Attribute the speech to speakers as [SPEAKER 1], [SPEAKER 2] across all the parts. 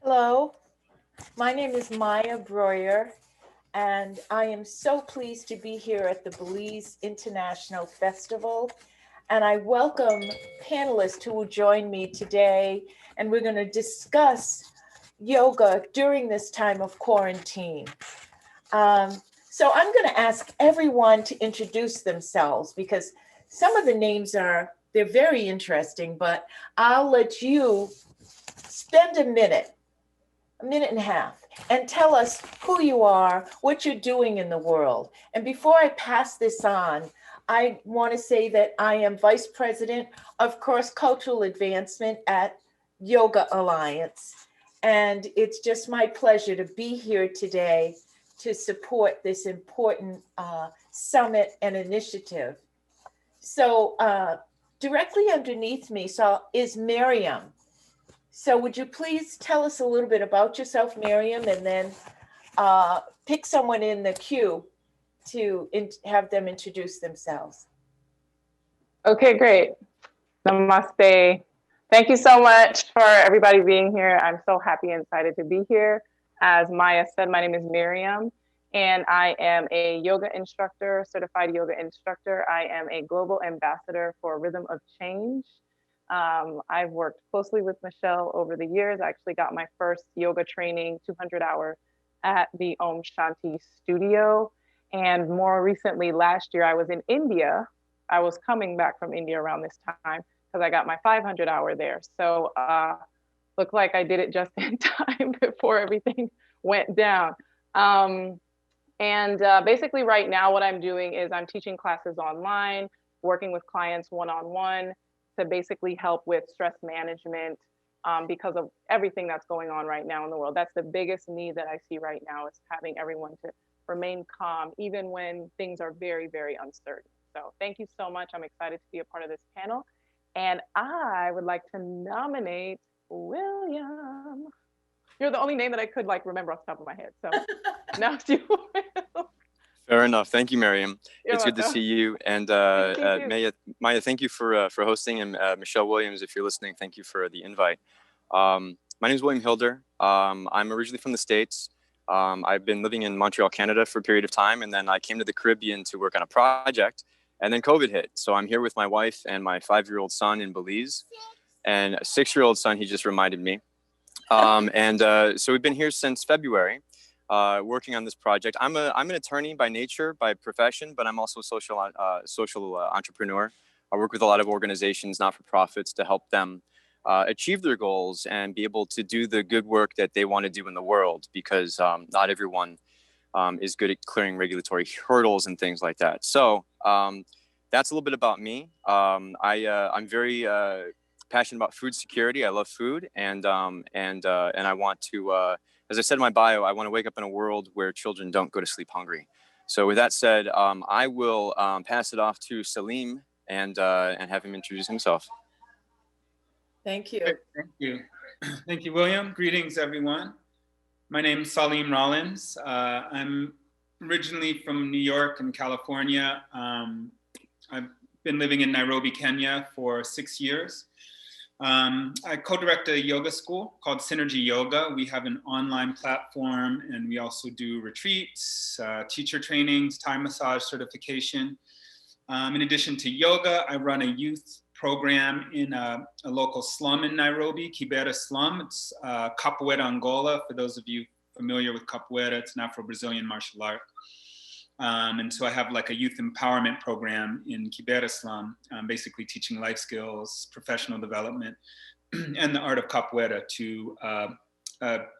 [SPEAKER 1] Hello, my name is Maya Breuer, and I am so pleased to be here at the Belize International Festival. And I welcome panelists who will join me today, and we're going to discuss yoga during this time of quarantine. So I'm going to ask everyone to introduce themselves because some of the names they're very interesting, but I'll let you spend a minute and a half, and tell us who you are, what you're doing in the world. And before I pass this on, I want to say that I am Vice President of Cross-Cultural Advancement at Yoga Alliance. And it's just my pleasure to be here today to support this important summit and initiative. So directly underneath me is Maryam. So would you please tell us a little bit about yourself, Maryam, and then pick someone in the queue to have them introduce themselves.
[SPEAKER 2] Okay, great. Namaste. Thank you so much for everybody being here. I'm so happy and excited to be here. As Maya said, my name is Maryam, and I am a yoga instructor, certified yoga instructor. I am a global ambassador for Rhythm of Change. I've worked closely with Michelle over the years. I actually got my first yoga training, 200-hour, at the Om Shanti studio. And more recently, last year, I was in India. I was coming back from India around this time because I got my 500-hour there. So looked like I did it just in time before everything went down. Basically right now, what I'm doing is I'm teaching classes online, working with clients one-on-one, to basically help with stress management because of everything that's going on right now in the world. That's the biggest need that I see right now, is having everyone to remain calm, even when things are very, very uncertain. So thank you so much. I'm excited to be a part of this panel. And I would like to nominate William. You're the only name that I could remember off the top of my head. So now it's you, Will.
[SPEAKER 3] Fair enough. Thank you, Maryam.
[SPEAKER 2] You're
[SPEAKER 3] it's
[SPEAKER 2] welcome.
[SPEAKER 3] Good to see you. And Maya, thank you for hosting. And Michelle Williams, if you're listening, thank you for the invite. My name is William Hilder. I'm originally from the States. I've been living in Montreal, Canada for a period of time. And then I came to the Caribbean to work on a project. And then COVID hit. So I'm here with my wife and my 5-year-old son in Belize. And a 6-year-old son, he just reminded me. So we've been here since February. Working on this project. I'm an attorney by nature, by profession, but I'm also a social entrepreneur. I work with a lot of organizations, not-for-profits, to help them achieve their goals and be able to do the good work that they want to do in the world, because not everyone is good at clearing regulatory hurdles and things like that. So that's a little bit about me. I'm very passionate about food security. I love food, and I want to. As I said in my bio, I want to wake up in a world where children don't go to sleep hungry. So with that said, I will pass it off to Salim and have him introduce himself.
[SPEAKER 1] Thank you.
[SPEAKER 4] Thank you. Thank you, William. Greetings, everyone. My name is Salim Rollins. I'm originally from New York and California. I've been living in Nairobi, Kenya for 6 years. I co-direct a yoga school called Synergy Yoga. We have an online platform, and we also do retreats, teacher trainings, Thai massage certification. In addition to yoga, I run a youth program in a local slum in Nairobi, Kibera slum. It's Capoeira, Angola. For those of you familiar with Capoeira, it's an Afro-Brazilian martial art. And so I have a youth empowerment program in Kibera slum, basically teaching life skills, professional development, and the art of capoeira to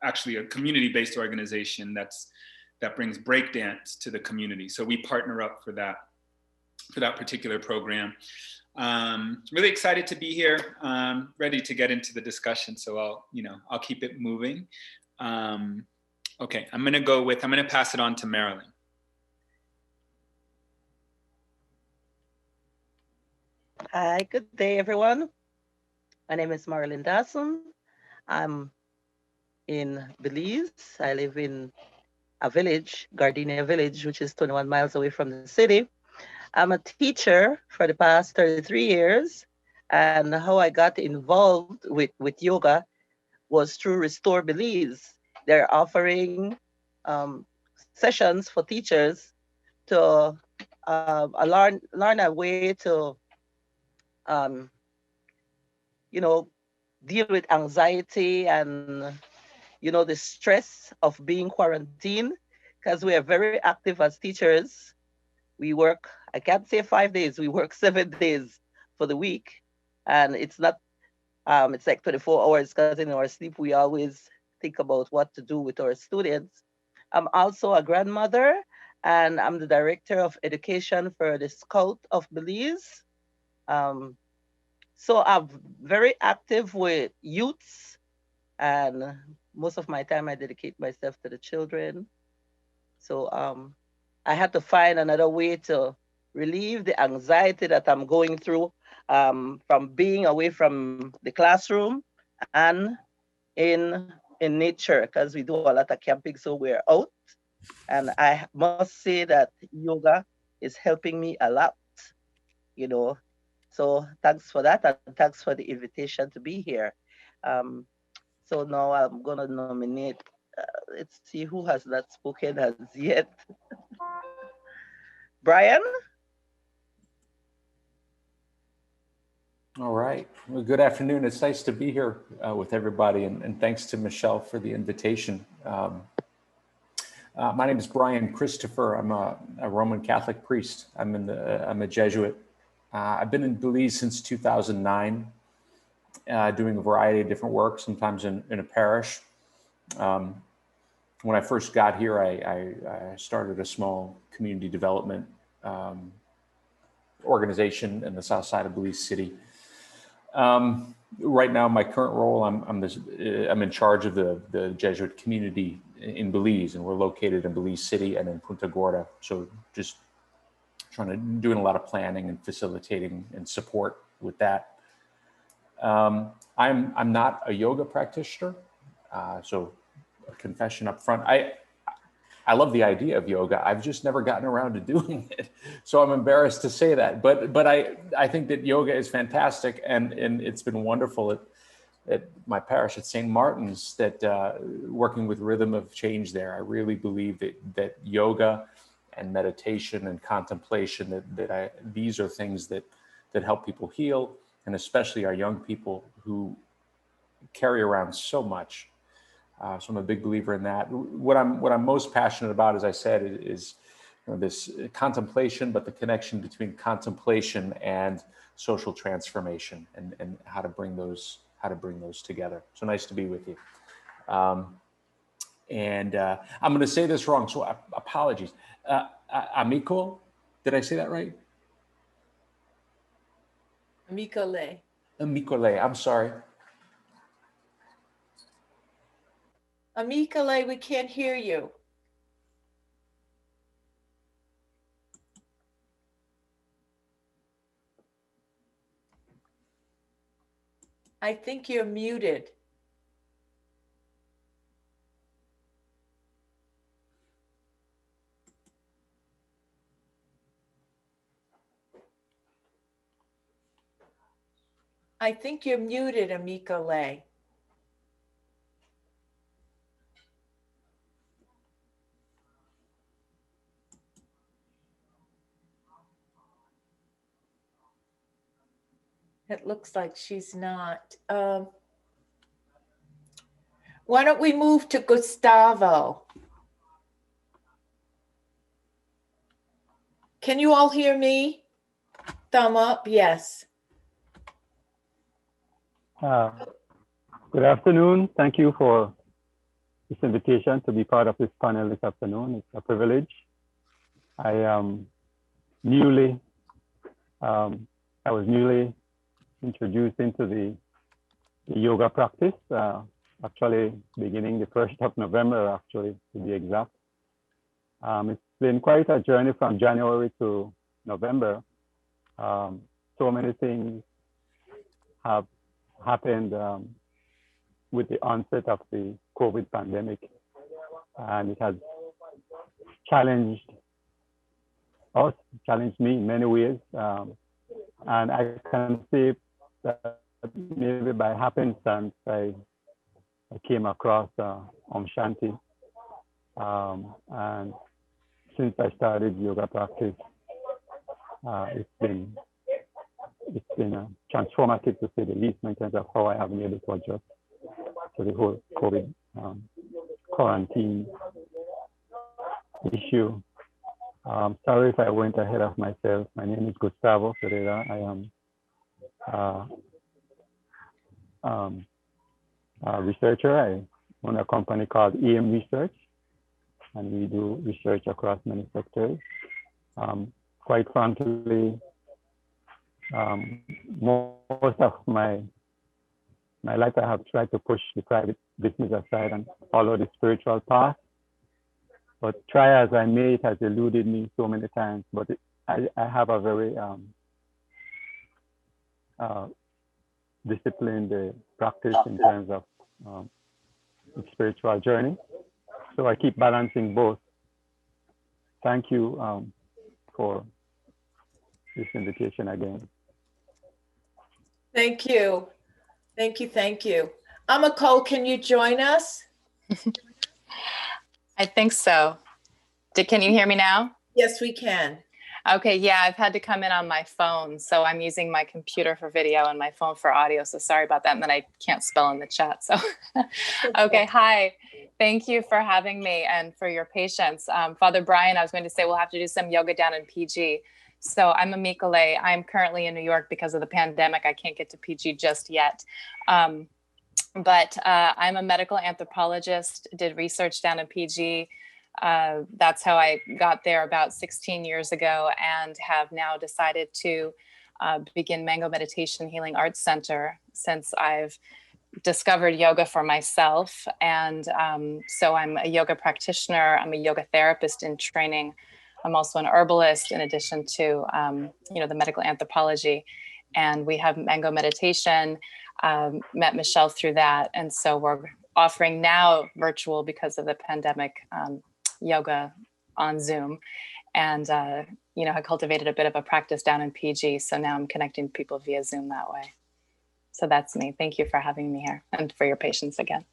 [SPEAKER 4] actually a community-based organization that brings breakdance to the community. So we partner up for that particular program. Really excited to be here, ready to get into the discussion. So I'll keep it moving. Okay, I'm gonna pass it on to Marilyn.
[SPEAKER 5] Hi, good day, everyone. My name is Marilyn Dawson. I'm in Belize. I live in a village, Gardenia Village, which is 21 miles away from the city. I'm a teacher for the past 33 years. And how I got involved with yoga was through Restore Belize. They're offering sessions for teachers to learn a way to, um, you know, deal with anxiety and, you know, the stress of being quarantined, because we are very active as teachers. We work, I can't say 5 days, we work 7 days for the week. And it's not, it's like 24 hours, because in our sleep, we always think about what to do with our students. I'm also a grandmother, and I'm the director of education for the Scout of Belize. Um, so I'm very active with youths, and most of my time I dedicate myself to the children. So I had to find another way to relieve the anxiety that I'm going through from being away from the classroom and in nature, because we do a lot of camping, so we're out. And I must say that yoga is helping me a lot, you know. So thanks for that, and thanks for the invitation to be here. Um, so now I'm gonna nominate. Let's see who has not spoken as yet. Brian.
[SPEAKER 6] All right. Well, good afternoon. It's nice to be here with everybody, and thanks to Michelle for the invitation. My name is Brian Christopher. I'm a Roman Catholic priest. I'm a Jesuit. I've been in Belize since 2009, doing a variety of different work, sometimes in a parish. When I first got here, I started a small community development organization in the south side of Belize City. Right now, my current role, I'm in charge of the Jesuit community in Belize, and we're located in Belize City and in Punta Gorda. So just doing a lot of planning and facilitating and support with that. I'm not a yoga practitioner, so a confession up front. I love the idea of yoga. I've just never gotten around to doing it. So I'm embarrassed to say that, but I think that yoga is fantastic, and it's been wonderful at my parish at St. Martin's, that working with Rhythm of Change there. I really believe that yoga and meditation and contemplation, these are things that help people heal, and especially our young people who carry around so much. So I'm a big believer in that. What I'm most passionate about, as I said, is this contemplation, but the connection between contemplation and social transformation, and how to bring those together. So nice to be with you. And I'm going to say this wrong, so apologies. Amikole, did I say that right?
[SPEAKER 1] Amikole.
[SPEAKER 6] Amikole, I'm sorry.
[SPEAKER 1] Amikole, we can't hear you. I think you're muted. I think you're muted, Amikole. It looks like she's not. Why don't we move to Gustavo? Can you all hear me? Thumb up, yes.
[SPEAKER 7] Good afternoon. Thank you for this invitation to be part of this panel this afternoon. It's a privilege. I am I was newly introduced into the yoga practice, actually beginning the 1st of November, actually, to be exact. It's been quite a journey from January to November. So many things have happened with the onset of the COVID pandemic, and it has challenged us, challenged me in many ways. And I can say that maybe by happenstance, I came across Shanti. And since I started yoga practice, it's been transformative, to say the least, in terms of how I have been able to adjust to the whole COVID quarantine issue. Sorry if I went ahead of myself. My name is Gustavo Perera. I am a researcher. I own a company called EM Research, and we do research across many sectors. Quite frankly, most of my life I have tried to push the private business aside and follow the spiritual path. But try as I may, it has eluded me so many times. But I have a very disciplined practice in terms of the spiritual journey. So I keep balancing both. Thank you for this invitation again.
[SPEAKER 1] Thank you. Thank you. Thank you. Amikole, can you join us?
[SPEAKER 8] I think so. Can you hear me now?
[SPEAKER 1] Yes, we can.
[SPEAKER 8] Okay, yeah, I've had to come in on my phone. So I'm using my computer for video and my phone for audio. So sorry about that. And then I can't spell in the chat. So, okay, hi. Thank you for having me and for your patience. Father Brian, I was going to say we'll have to do some yoga down in PG. So I'm Amikole. I'm currently in New York because of the pandemic. I can't get to PG just yet. But I'm a medical anthropologist, did research down in PG. That's how I got there about 16 years ago, and have now decided to begin Mango Meditation Healing Arts Center since I've discovered yoga for myself. And so I'm a yoga practitioner. I'm a yoga therapist in training. I'm also an herbalist in addition to, the medical anthropology. And we have Mango Meditation, met Michelle through that. And so we're offering now virtual because of the pandemic, yoga on Zoom. And, I cultivated a bit of a practice down in PG. So now I'm connecting people via Zoom that way. So that's me. Thank you for having me here and for your patience again.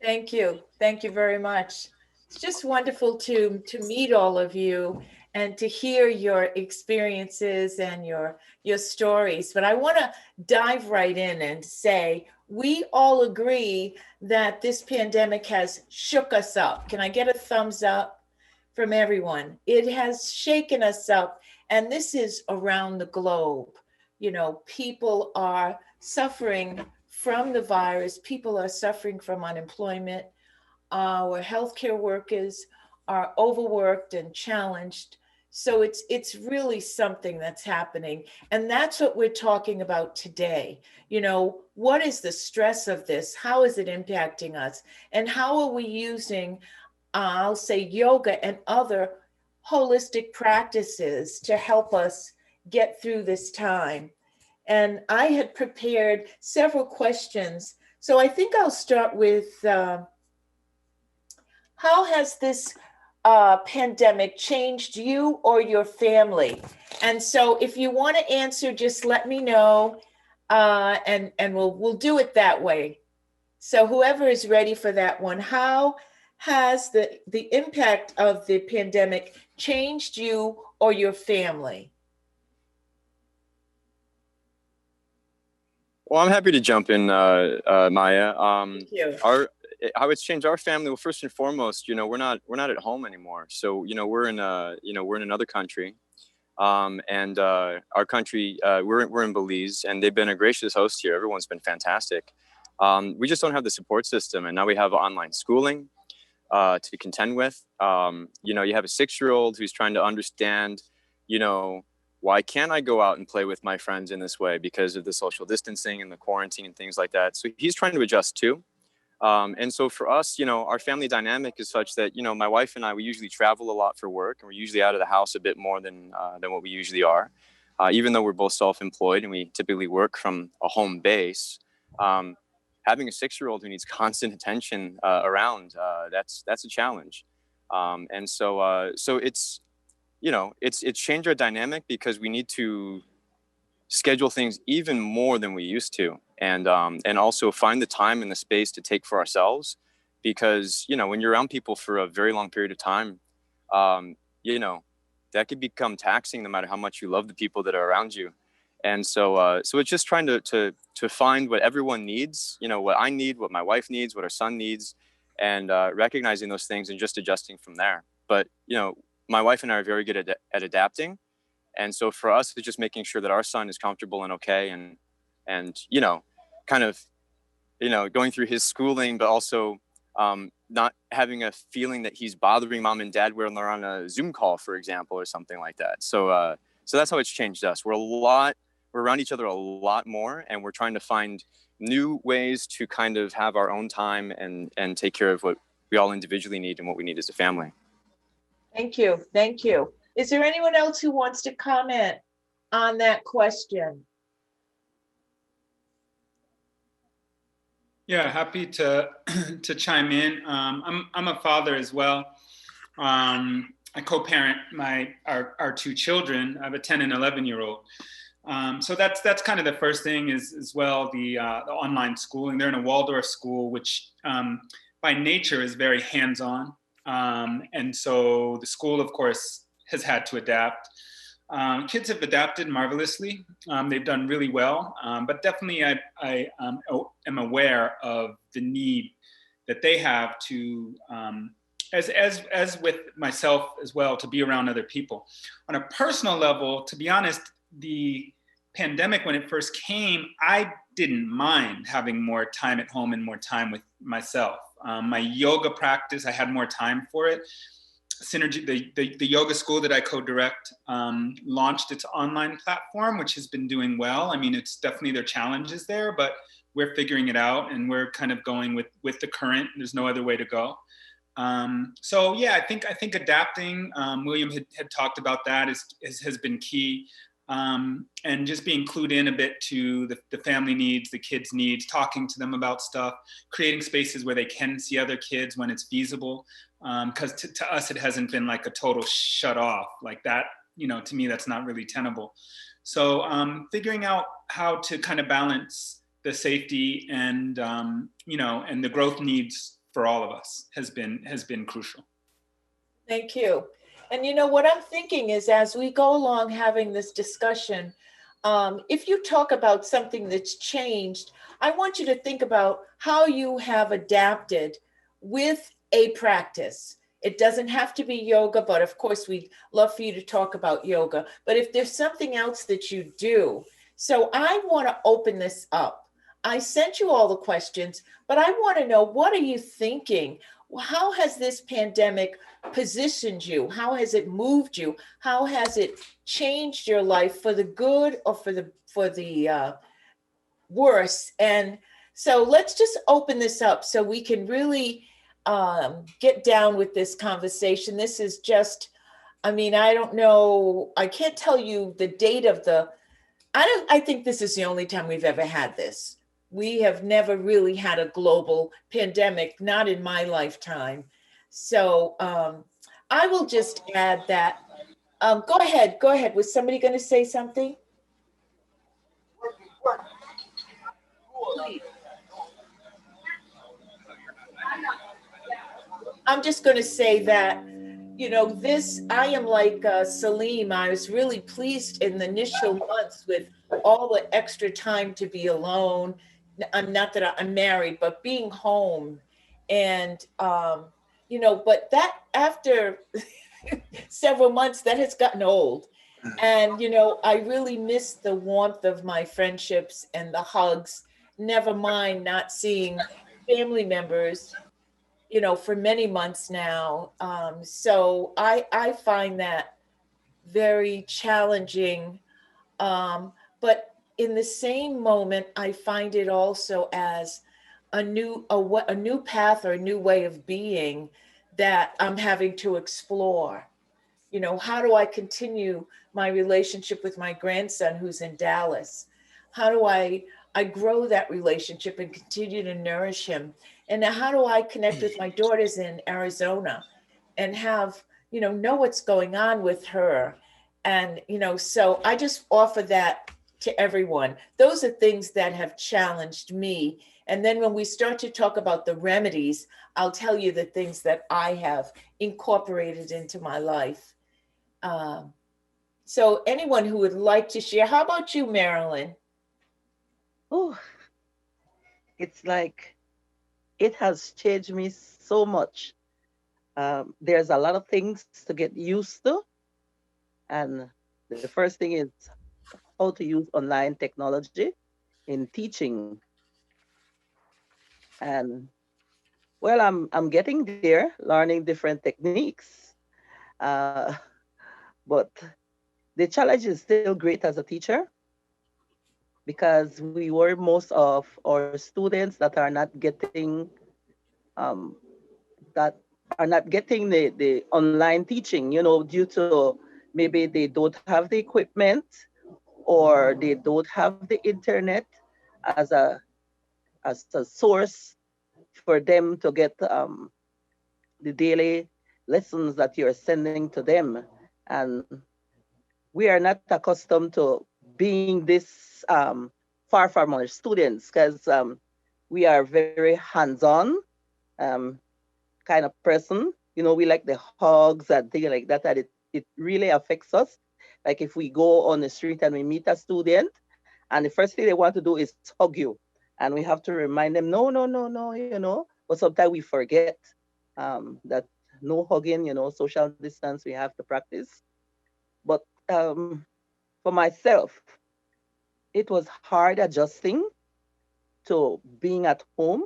[SPEAKER 1] Thank you. Thank you very much. It's just wonderful to meet all of you and to hear your experiences and your stories. But I want to dive right in and say, we all agree that this pandemic has shook us up. Can I get a thumbs up from everyone? It has shaken us up, and this is around the globe. People are suffering from the virus. People are suffering from unemployment. Our healthcare workers are overworked and challenged. So it's really something that's happening. And that's what we're talking about today. What is the stress of this? How is it impacting us? And how are we using, I'll say, yoga and other holistic practices to help us get through this time? And I had prepared several questions. So I think I'll start with, how has this pandemic changed you or your family? And so if you want to answer, just let me know, and we'll do it that way. So whoever is ready for that one, how has the impact of the pandemic changed you or your family?
[SPEAKER 3] Well, I'm happy to jump in, Maya.
[SPEAKER 1] Thank you.
[SPEAKER 3] How it's changed our family. Well, first and foremost, we're not at home anymore. So, we're in another country, and our country, we're in Belize, and they've been a gracious host here. Everyone's been fantastic. We just don't have the support system, and now we have online schooling to contend with. You have a 6-year-old who's trying to understand, why can't I go out and play with my friends in this way because of the social distancing and the quarantine and things like that. So he's trying to adjust too. And so for us, our family dynamic is such that, my wife and I, we usually travel a lot for work, and we're usually out of the house a bit more than what we usually are. Even though we're both self-employed and we typically work from a home base, having a 6-year-old who needs constant attention around, that's a challenge. And so it's, it's changed our dynamic because we need to schedule things even more than we used to, and also find the time and the space to take for ourselves, because when you're around people for a very long period of time, that could become taxing no matter how much you love the people that are around you. And so it's just trying to find what everyone needs, what I need, what my wife needs, what our son needs, and recognizing those things and just adjusting from there. But my wife and I are very good at adapting. And so for us, it's just making sure that our son is comfortable and okay, and kind of going through his schooling, but also not having a feeling that he's bothering mom and dad when they're on a Zoom call, for example, or something like that. So that's how it's changed us. We're around each other a lot more, and we're trying to find new ways to kind of have our own time and take care of what we all individually need and what we need as a family.
[SPEAKER 1] Thank you. Thank you. Is there anyone else who wants to comment on that question?
[SPEAKER 4] Yeah, happy to chime in. I'm a father as well. I co-parent our two children. I have a 10 and 11-year-old. So that's kind of the first thing is as well the online schooling. They're in a Waldorf school, which by nature is very hands-on, and so the school, of course, has had to adapt. Kids have adapted marvelously. They've done really well, but definitely I am aware of the need that they have to, as with myself as well, to be around other people. On a personal level, to be honest, the pandemic, when it first came, I didn't mind having more time at home and more time with myself. My yoga practice, I had more time for it. Synergy, the yoga school that I co-direct, launched its online platform, which has been doing well. I mean, it's definitely there are challenges there, but we're figuring it out, and we're kind of going with the current. There's no other way to go. So yeah, I think adapting. William had talked about that has been key, and just being clued in a bit to the family needs, the kids' needs, talking to them about stuff, creating spaces where they can see other kids when it's feasible. Because to us, it hasn't been like a total shut off like that. To me, that's not really tenable. So figuring out how to kind of balance the safety and and the growth needs for all of us has been crucial.
[SPEAKER 1] Thank you. And what I'm thinking is, as we go along having this discussion, if you talk about something that's changed, I want you to think about how you have adapted with a practice. It doesn't have to be yoga, but of course we'd love for you to talk about yoga. But if there's something else that you do, so I want to open this up. I sent you all the questions, but I want to know, what are you thinking? How has this pandemic positioned you? How has it moved you? How has it changed your life for the good or for the worse? And so let's just open this up so we can really get down with this conversation. This is just, I don't know, I can't tell you the date of I think this is the only time we've ever had this. We have never really had a global pandemic, not in my lifetime. So I will just add that. Go ahead. Was somebody going to say something? Please. I'm just going to say that, I am like Salim. I was really pleased in the initial months with all the extra time to be alone. I'm not that I'm married, but being home. And, but that after several months, that has gotten old. And, I really miss the warmth of my friendships and the hugs, never mind not seeing family members, for many months now. So I find that very challenging. But in the same moment, I find it also as a new path or a new way of being that I'm having to explore. How do I continue my relationship with my grandson who's in Dallas? How do I grow that relationship and continue to nourish him? And now how do I connect with my daughters in Arizona and have, know what's going on with her? And, so I just offer that to everyone. Those are things that have challenged me. And then when we start to talk about the remedies, I'll tell you the things that I have incorporated into my life. So anyone who would like to share, how about you, Marilyn?
[SPEAKER 5] Oh, it's like, it has changed me so much. There's a lot of things to get used to. And the first thing is how to use online technology in teaching. And well, I'm getting there, learning different techniques. Uh, but the challenge is still great as a teacher, because we worry most of our students that are not getting the online teaching, due to maybe they don't have the equipment or they don't have the internet as a source for them to get the daily lessons that you're sending to them. And we are not accustomed to being this far from our students, because we are very hands-on kind of person. We like the hugs and things like that, and it really affects us. Like if we go on the street and we meet a student, and the first thing they want to do is hug you, and we have to remind them, no, no, no, no, but sometimes we forget that no hugging, social distance, we have to practice. But for myself, it was hard adjusting to being at home.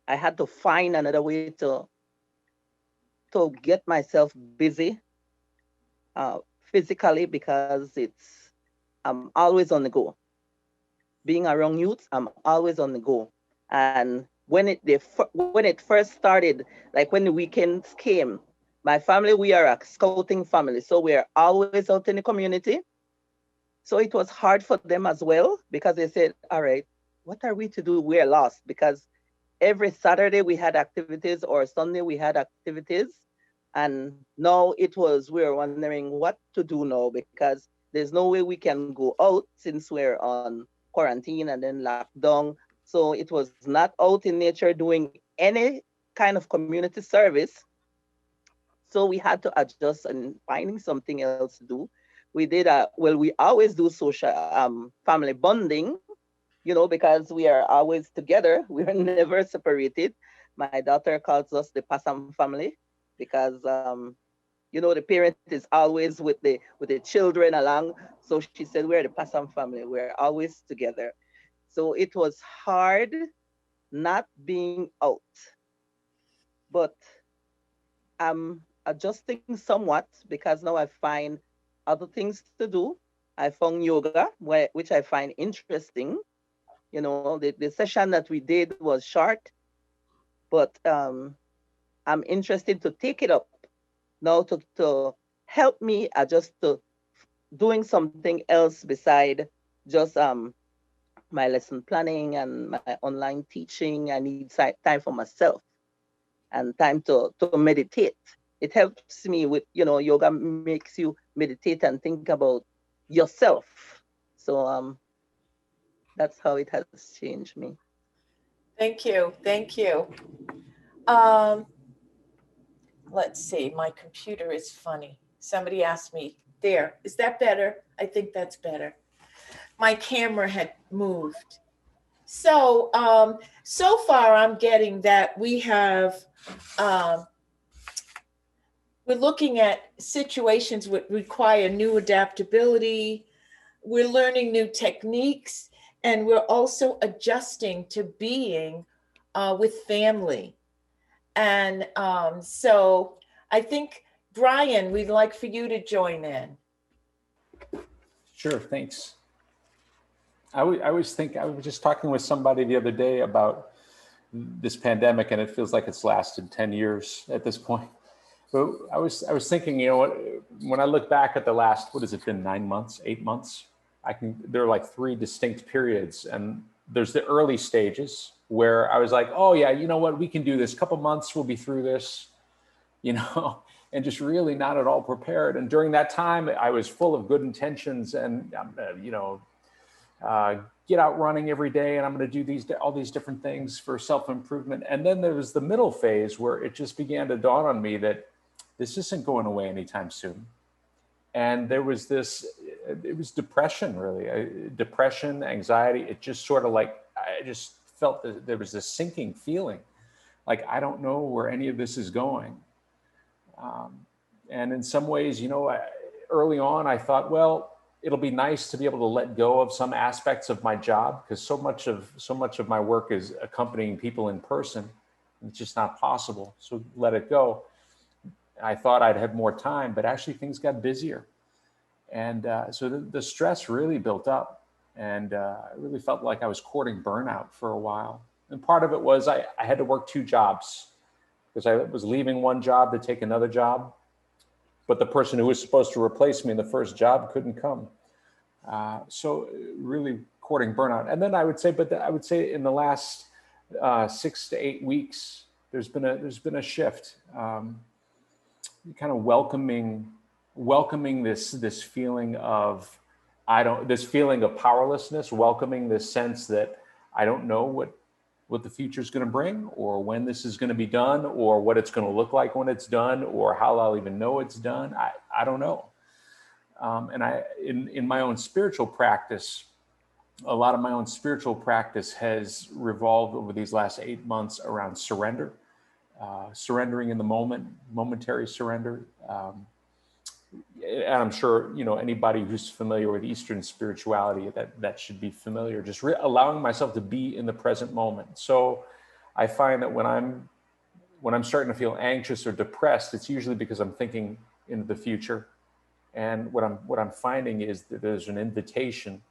[SPEAKER 5] I had to find another way to get myself busy physically, because I'm always on the go. Being around youth, I'm always on the go. And when it first started, like when the weekends came, my family, we are a scouting family, so we are always out in the community. So it was hard for them as well, because they said, all right, what are we to do? We're lost, because every Saturday we had activities, or Sunday we had activities. And now we were wondering what to do now, because there's no way we can go out since we're on quarantine and then lockdown. So it was not out in nature doing any kind of community service. So we had to adjust and finding something else to do. We did we always do social family bonding, because we are always together. We are never separated. My daughter calls us the Passam family, because the parent is always with the children along. So she said, we're the Passam family. We're always together. So it was hard not being out, but I'm adjusting somewhat, because now I find other things to do. I found yoga, which I find interesting. The session that we did was short, but I'm interested to take it up now to help me adjust to doing something else beside just my lesson planning and my online teaching. I need time for myself and time to meditate. It helps me with, yoga makes you meditate and think about yourself. So that's how it has changed me.
[SPEAKER 1] Thank you. Thank you. Let's see, my computer is funny. Somebody asked me, there, is that better? I think that's better. My camera had moved. So, so far I'm getting that we have, we're looking at situations that require new adaptability. We're learning new techniques, and we're also adjusting to being with family. And so I think, Brian, we'd like for you to join in.
[SPEAKER 6] Sure, thanks. I was just talking with somebody the other day about this pandemic, and it feels like it's lasted 10 years at this point. But I was thinking, when I look back at the last, what has it been, 9 months, 8 months? There are like 3 distinct periods, and there's the early stages where I was like, oh yeah, you know what, we can do this. Couple months, we'll be through this, and just really not at all prepared. And during that time, I was full of good intentions and, get out running every day, and I'm going to do all these different things for self-improvement. And then there was the middle phase where it just began to dawn on me that this isn't going away anytime soon. And there was it was depression, really, depression, anxiety. It just sort of like, I just felt that there was this sinking feeling, like, I don't know where any of this is going. And in some ways, early on, I thought, well, it'll be nice to be able to let go of some aspects of my job, because so much of my work is accompanying people in person. It's just not possible. So let it go. I thought I'd have more time, but actually things got busier. And so the stress really built up, and I really felt like I was courting burnout for a while. And part of it was I had to work 2 jobs, because I was leaving one job to take another job, but the person who was supposed to replace me in the first job couldn't come. So really courting burnout. And then I would say in the last 6 to 8 weeks, there's been a shift, kind of welcoming this feeling of powerlessness, welcoming this sense that I don't know what the future is going to bring, or when this is going to be done, or what it's going to look like when it's done, or how I'll even know it's done. I don't know. And in my own spiritual practice, a lot of my own spiritual practice has revolved over these last 8 months around surrender, surrendering in the moment, momentary surrender. And I'm sure, anybody who's familiar with Eastern spirituality, that should be familiar, just allowing myself to be in the present moment. So I find that when I'm starting to feel anxious or depressed, it's usually because I'm thinking into the future. And what I'm finding is that there's an invitation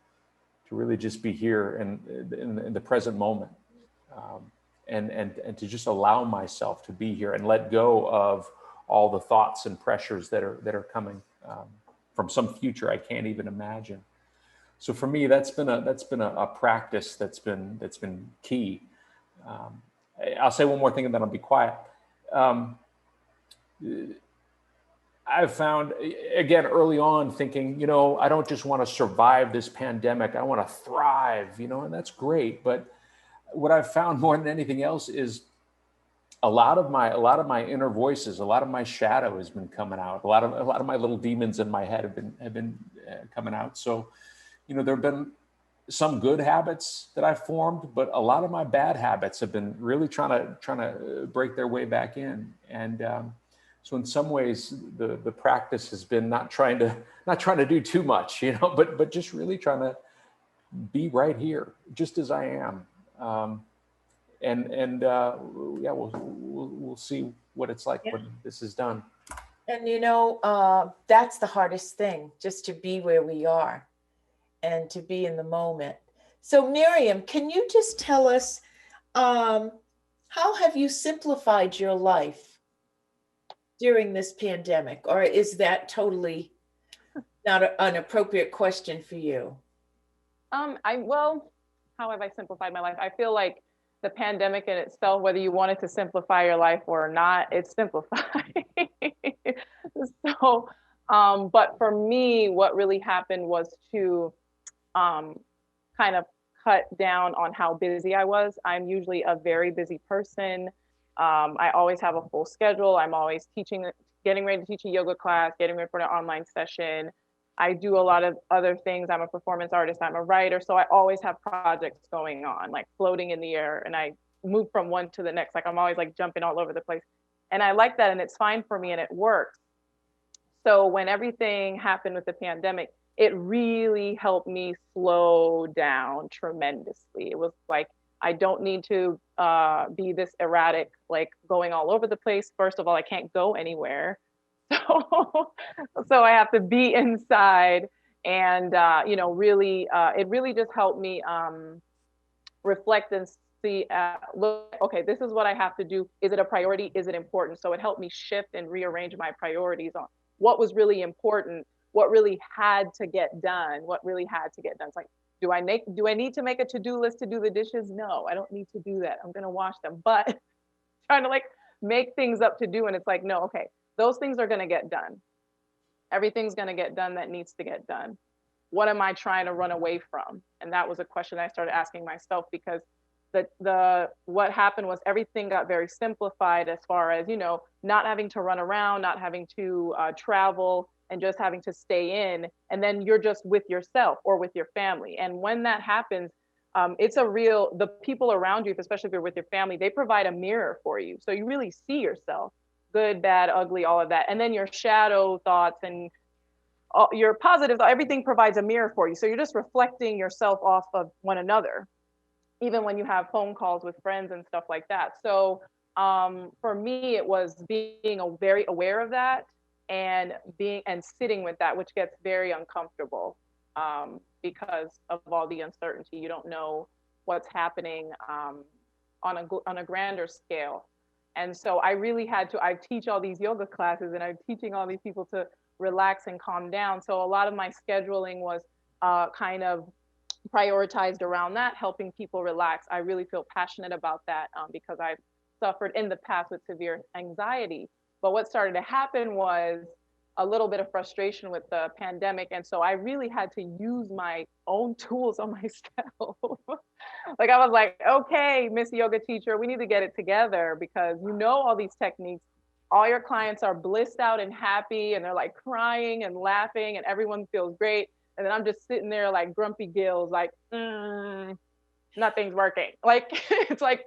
[SPEAKER 6] to really just be here in the present moment, and to just allow myself to be here and let go of all the thoughts and pressures that are coming from some future I can't even imagine. So for me, that's been a practice that's been key. I'll say one more thing and then I'll be quiet. I've found, again, early on thinking, I don't just want to survive this pandemic. I want to thrive, and that's great. But what I've found more than anything else is a lot of my inner voices, a lot of my shadow has been coming out. A lot of my little demons in my head have been coming out. So, there have been some good habits that I've formed, but a lot of my bad habits have been really trying to break their way back in. And so in some ways, the practice has been not trying to do too much, but just really trying to be right here, just as I am. We'll see what it's like when this is done.
[SPEAKER 1] And that's the hardest thing, just to be where we are and to be in the moment. So Maryam, can you just tell us, how have you simplified your life during this pandemic? Or is that totally not an appropriate question for you?
[SPEAKER 2] How have I simplified my life? I feel like the pandemic in itself, whether you wanted to simplify your life or not, it's simplified. So, but for me, what really happened was to kind of cut down on how busy I was. I'm usually a very busy person. I always have a full schedule. I'm always teaching, getting ready to teach a yoga class, getting ready for an online session. I do a lot of other things. I'm a performance artist, I'm a writer. So I always have projects going on, like floating in the air, and I move from one to the next. Like I'm always like jumping all over the place. And I like that, and it's fine for me and it works. So when everything happened with the pandemic, it really helped me slow down tremendously. It was like, I don't need to be this erratic, like going all over the place. First of all, I can't go anywhere. So I have to be inside, and really, it really just helped me reflect and see, look, okay, this is what I have to do. Is it a priority? Is it important? So it helped me shift and rearrange my priorities on what was really important, what really had to get done, It's like, do I need to make a to-do list to do the dishes? No, I don't need to do that. I'm gonna wash them, but trying to like make things up to do, and it's like, no, okay, those things are going to get done. Everything's going to get done that needs to get done. What am I trying to run away from? And that was a question I started asking myself, because what happened was everything got very simplified as far as, you know, not having to run around, not having to travel, and just having to stay in. And then you're just with yourself or with your family. And when that happens, the people around you, especially if you're with your family, they provide a mirror for you. So you really see yourself, good, bad, ugly, all of that. And then your shadow thoughts and your positive, everything provides a mirror for you. So you're just reflecting yourself off of one another, even when you have phone calls with friends and stuff like that. So for me, it was being very aware of that and sitting with that, which gets very uncomfortable because of all the uncertainty. You don't know what's happening on a grander scale. And so I really I teach all these yoga classes, and I'm teaching all these people to relax and calm down. So a lot of my scheduling was kind of prioritized around that, helping people relax. I really feel passionate about that because I've suffered in the past with severe anxiety. But what started to happen was a little bit of frustration with the pandemic. And so I really had to use my own tools on myself. Like I was like, okay, Miss Yoga teacher, we need to get it together, because you know all these techniques. All your clients are blissed out and happy, and they're like crying and laughing, and everyone feels great. And then I'm just sitting there like grumpy gills, like, nothing's working. Like, it's like,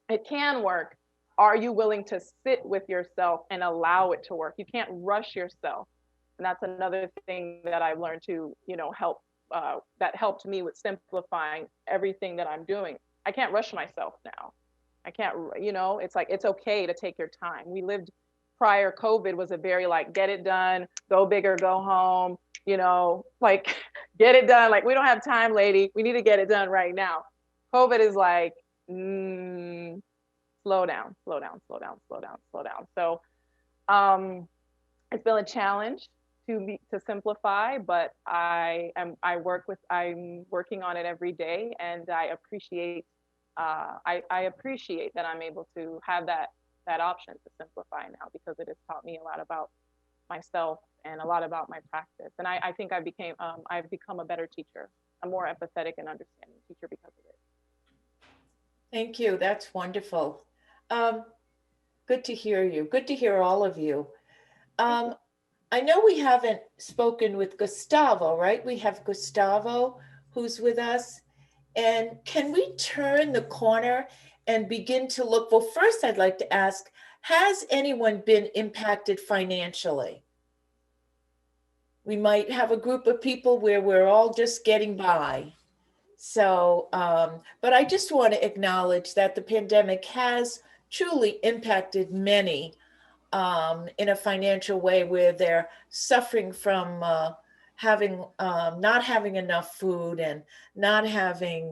[SPEAKER 2] it can work. Are you willing to sit with yourself and allow it to work? You can't rush yourself. And that's another thing that I've learned to, you know, that helped me with simplifying everything that I'm doing. I can't rush myself now. I can't, you know, it's like, it's okay to take your time. We lived prior COVID was a very like, get it done, go big or go home, you know, like get it done. Like, we don't have time, lady. We need to get it done right now. COVID is like, slow down, slow down, slow down, slow down, slow down. So it's been a challenge to simplify, but I'm working on it every day, and I appreciate that I'm able to have that option to simplify now, because it has taught me a lot about myself and a lot about my practice. And I think I've become a better teacher, a more empathetic and understanding teacher because of it.
[SPEAKER 1] Thank you. That's wonderful. Good to hear you. Good to hear all of you. I know we haven't spoken with Gustavo, right? We have Gustavo who's with us. And can we turn the corner and begin to look? Well, first I'd like to ask, has anyone been impacted financially? We might have a group of people where we're all just getting by. So, but I just want to acknowledge that the pandemic has truly impacted many in a financial way, where they're suffering from not having enough food and not having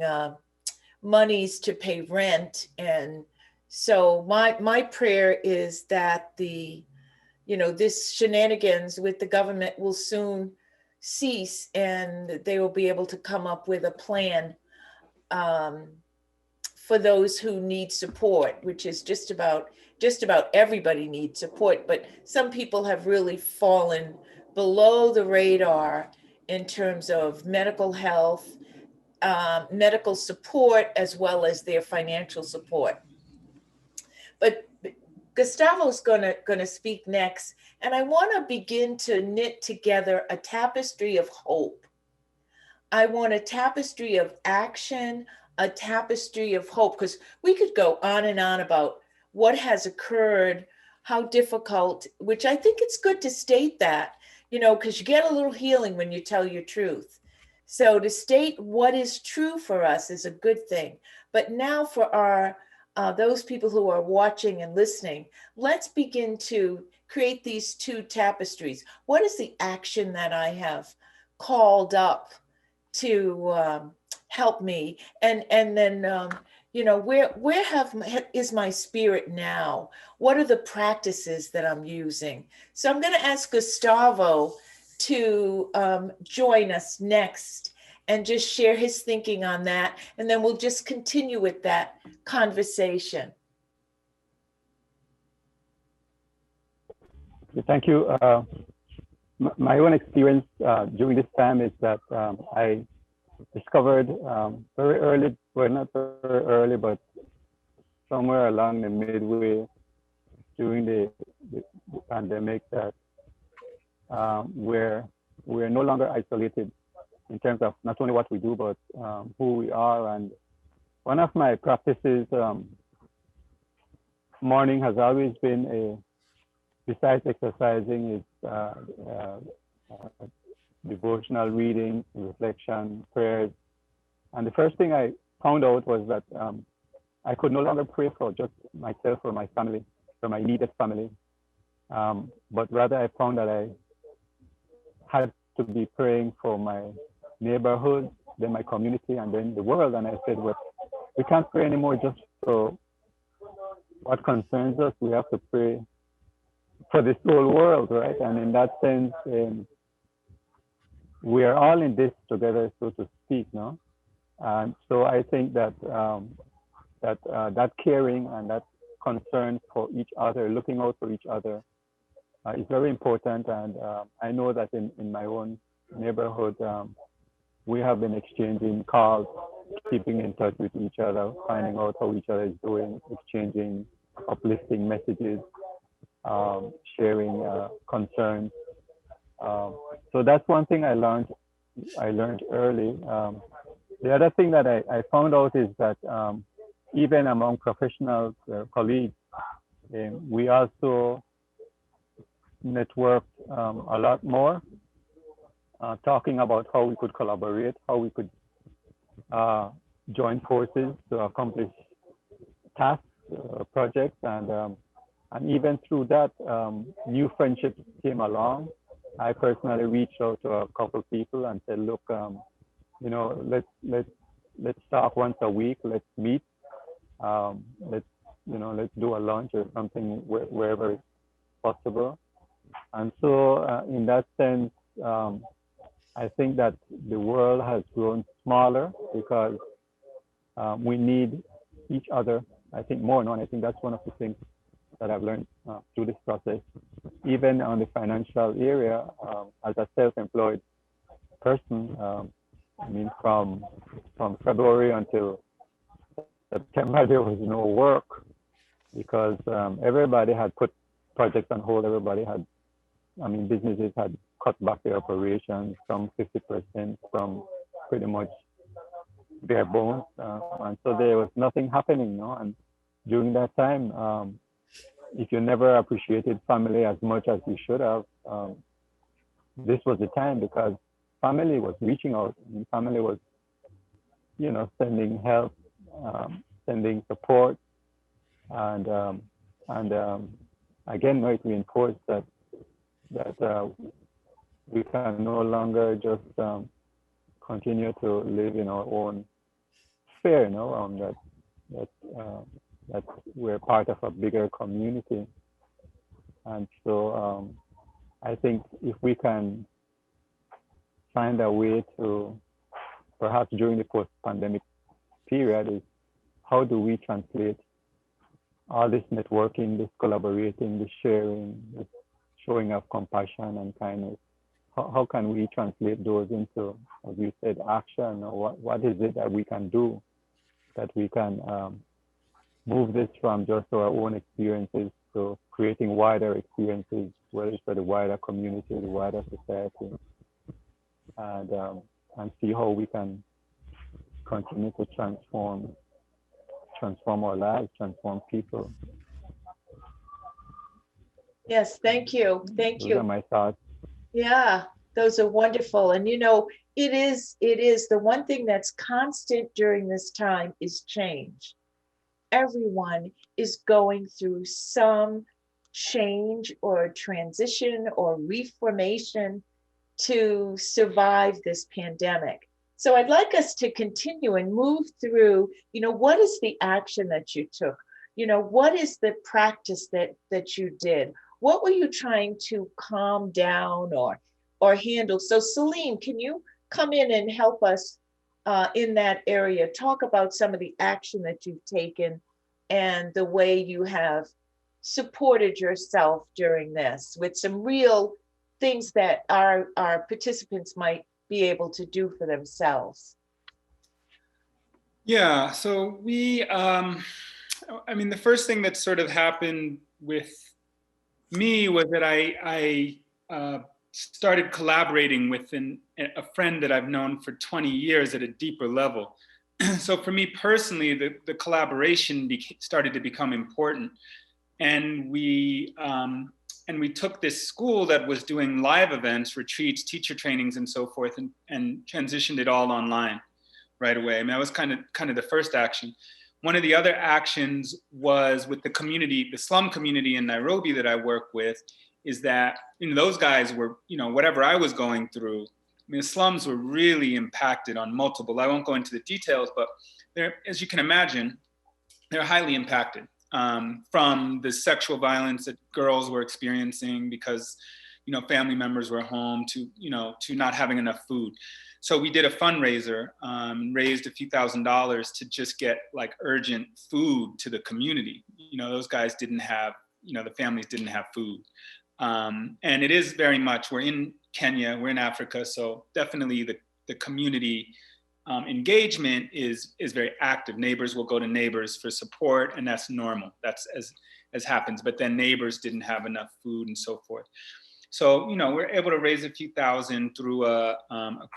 [SPEAKER 1] monies to pay rent. And so my prayer is that this shenanigans with the government will soon cease, and they will be able to come up with a plan for those who need support, which is just about everybody needs support. But some people have really fallen below the radar in terms of medical health, medical support, as well as their financial support. But Gustavo's gonna speak next, and I want to begin to knit together a tapestry of hope. I want a tapestry of action, a tapestry of hope, because we could go on and on about what has occurred, how difficult, which I think it's good to state that, because you get a little healing when you tell your truth. So to state what is true for us is a good thing. But now for our those people who are watching and listening, let's begin to create these two tapestries. What is the action that I have called up to help me? And then, where is my spirit now? What are the practices that I'm using? So I'm going to ask Gustavo to join us next and just share his thinking on that. And then we'll just continue with that conversation.
[SPEAKER 7] Thank you. My own experience during this time is that I discovered very early, well, not very early, but somewhere along the midway during the pandemic that we're no longer isolated in terms of not only what we do, but who we are. And one of my practices, morning has always been besides exercising, is devotional reading, reflection, prayers. And the first thing I found out was that I could no longer pray for just myself or my family, for my immediate family, but rather I found that I had to be praying for my neighborhood, then my community, and then the world. And I said, well, we can't pray anymore just for what concerns us. We have to pray for this whole world, right? And in that sense, we are all in this together, so to speak, no? And so I think that that caring and that concern for each other, looking out for each other, is very important. And I know that in my own neighborhood, we have been exchanging calls, keeping in touch with each other, finding out how each other is doing, exchanging uplifting messages, sharing concerns. So that's one thing I learned early. The other thing that I found out is that even among professionals, colleagues, we also networked a lot more, talking about how we could collaborate, how we could join forces to accomplish tasks, projects, and even through that, new friendships came along. I personally reached out to a couple of people and said, look, you know, let's talk once a week. Let's meet. Let's do a lunch or something wherever it's possible. And so, in that sense, I think that the world has grown smaller because we need each other. I think more and more. I think that's one of the things that I've learned through this process. Even on the financial area, as a self-employed person, I mean, from February until September, there was no work because everybody had put projects on hold. Everybody had, I mean, businesses had cut back their operations from 50%, from pretty much bare bones. And so there was nothing happening, no? And during that time, if you never appreciated family as much as you should have, this was the time because family was reaching out. I mean, family was, you know, sending help, sending support, and again, it reinforced that we can no longer just continue to live in our own sphere, you know, that we're part of a bigger community. And so I think if we can find a way to, perhaps during the post-pandemic period, is how do we translate all this networking, this collaborating, this sharing, this showing of compassion and kindness, how can we translate those into, as you said, action? Or what is it that we can do that we can move this from just our own experiences to creating wider experiences, whether it's for the wider community, the wider society, and see how we can continue to transform our lives, transform people.
[SPEAKER 1] Yes, thank you. Thank you.
[SPEAKER 7] Those are my thoughts.
[SPEAKER 1] Yeah, those are wonderful. And you know, it is the one thing that's constant during this time is change. Everyone is going through some change or transition or reformation to survive this pandemic. So I'd like us to continue and move through, you know, what is the action that you took? You know, what is the practice that you did? What were you trying to calm down or handle? So Salim, can you come in and help us in that area? Talk about some of the action that you've taken and the way you have supported yourself during this with some real things that our participants might be able to do for themselves?
[SPEAKER 4] Yeah, so we, I mean, the first thing that sort of happened with me was that I started collaborating with a friend that I've known for 20 years at a deeper level. So for me personally, the collaboration started to become important. And we took this school that was doing live events, retreats, teacher trainings, and so forth, and transitioned it all online right away. I mean, that was kind of the first action. One of the other actions was with the community, the slum community in Nairobi that I work with, is that, those guys were, whatever I was going through, I mean, the slums were really impacted on multiple. I won't go into the details, but they're, as you can imagine, they're highly impacted from the sexual violence that girls were experiencing because, family members were home, to not having enough food. So we did a fundraiser, raised a few $1,000s to just get like urgent food to the community. Those guys didn't have, the families didn't have food. And it is very much, we're in Kenya, we're in Africa, so definitely the community engagement is very active. Neighbors will go to neighbors for support, and that's normal. That's as happens. But then neighbors didn't have enough food and so forth. So we're able to raise a few thousand through a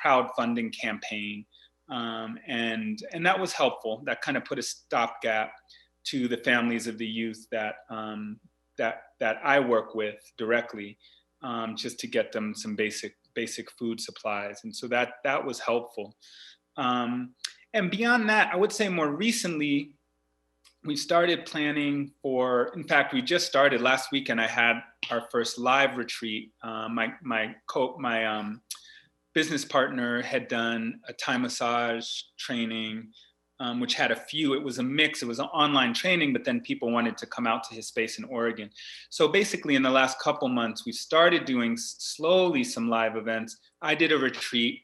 [SPEAKER 4] crowdfunding campaign, and that was helpful. That kind of put a stopgap to the families of the youth that I work with directly, just to get them some basic food supplies, and so that was helpful. And beyond that, I would say more recently, we started planning for, in fact, we just started last weekend. I had our first live retreat. My business partner had done a Thai massage training, which had a few, it was a mix, it was an online training, but then people wanted to come out to his space in Oregon. So basically in the last couple months, we started doing slowly some live events. I did a retreat,